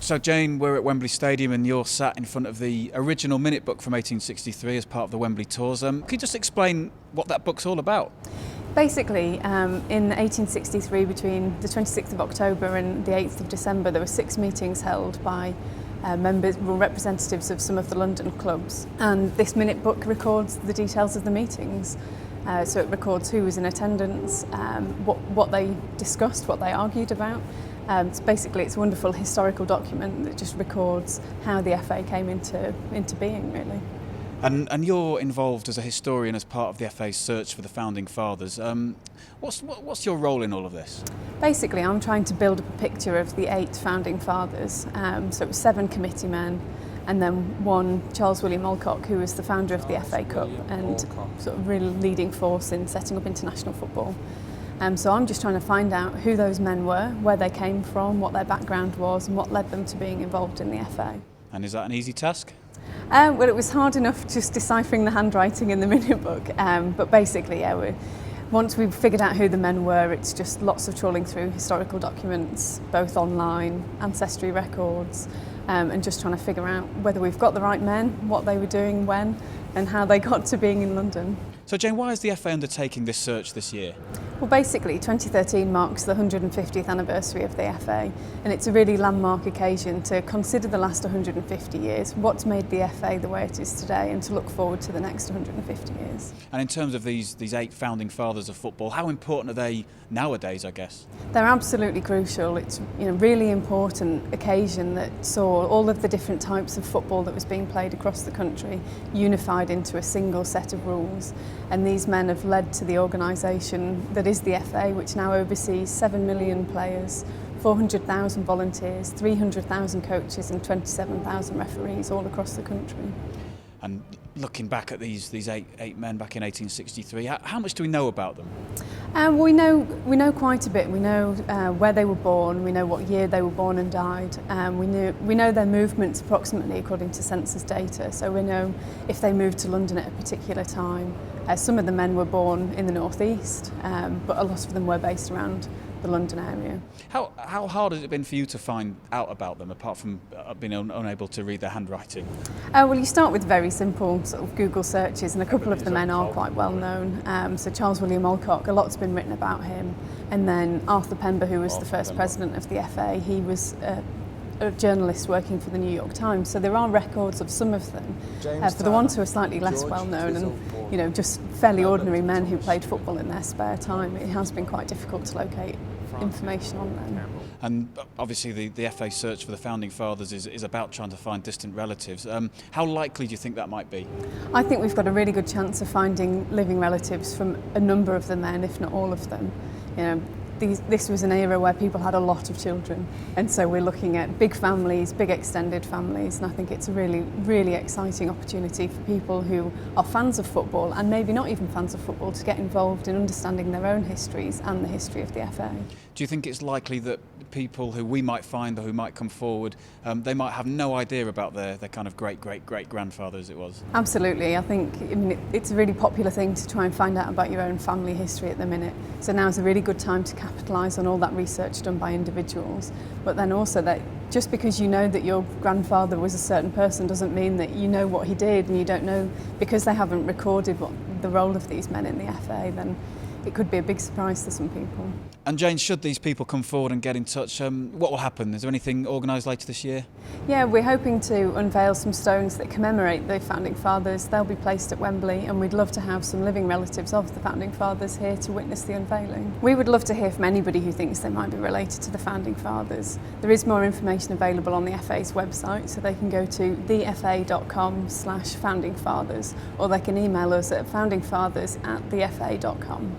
So Jane, we're at Wembley Stadium and you're sat in front of the original minute book from 1863 as part of the Wembley tours. Can you just explain what that book's all about? Basically, in 1863, between the 26th of October and the 8th of December, there were 6 meetings held by members or representatives of some of the London clubs. And this minute book records the details of the meetings. So it records who was in attendance, what they discussed, what they argued about. It's a wonderful historical document that just records how the FA came into being, really. And you're involved as a historian as part of the FA's search for the Founding Fathers. What's your role in all of this? Basically, I'm trying to build up a picture of the 8 Founding Fathers. So it was 7 committee men, and then one, Charles William Alcock, who was the founder of the FA Cup and sort of really leading force in setting up international football. So I'm just trying to find out who those men were, where they came from, what their background was, and what led them to being involved in the FA. And is that an easy task? Well, it was hard enough just deciphering the handwriting in the minute book, but basically, once we've figured out who the men were, it's just lots of trawling through historical documents, both online, ancestry records, and just trying to figure out whether we've got the right men, what they were doing when, and how they got to being in London. So Jane, why is the FA undertaking this search this year? Well, basically 2013 marks the 150th anniversary of the FA, and it's a really landmark occasion to consider the last 150 years, what's made the FA the way it is today, and to look forward to the next 150 years. And in terms of these 8 founding fathers of football, how important are they nowadays, I guess? They're absolutely crucial. It's a really important occasion that saw all of the different types of football that was being played across the country unified into a single set of rules. And these men have led to the organisation that is the FA, which now oversees 7 million players, 400,000 volunteers, 300,000 coaches and 27,000 referees all across the country. And looking back at these eight men back in 1863, how much do we know about them? We know quite a bit. We know where they were born. We know what year they were born and died. We know their movements approximately according to census data. So we know if they moved to London at a particular time. Some of the men were born in the northeast, but a lot of them were based around the London area. How hard has it been for you to find out about them, apart from being unable to read their handwriting? Well, you start with very simple sort of Google searches, and a couple of the men are quite well known. So Charles William Alcock, a lot's been written about him, and then Arthur Pember, who was the first president of the FA, he was a journalist working for the New York Times. So there are records of some of them. For the ones who are slightly less well known and just fairly ordinary men who played football in their spare time, it has been quite difficult to locate information on them. And obviously the FA search for the Founding Fathers is about trying to find distant relatives. How likely do you think that might be? I think we've got a really good chance of finding living relatives from a number of the men, if not all of them. This was an era where people had a lot of children, and so we're looking at big families, big extended families, and I think it's a really, really exciting opportunity for people who are fans of football and maybe not even fans of football to get involved in understanding their own histories and the history of the FA. Do you think it's likely that people who we might find or who might come forward, they might have no idea about their kind of great-great-great-grandfather as it was? Absolutely. I think it's a really popular thing to try and find out about your own family history at the minute. So now's a really good time to capitalise on all that research done by individuals. But then also that just because you know that your grandfather was a certain person doesn't mean that you know what he did, and you don't know, because they haven't recorded what the role of these men in the FA, then it could be a big surprise to some people. And Jane, should these people come forward and get in touch, what will happen? Is there anything organised later this year? Yeah, we're hoping to unveil some stones that commemorate the Founding Fathers. They'll be placed at Wembley, and we'd love to have some living relatives of the Founding Fathers here to witness the unveiling. We would love to hear from anybody who thinks they might be related to the Founding Fathers. There is more information available on the FA's website, so they can go to thefa.com/foundingfathers, or they can email us at foundingfathers@thefa.com.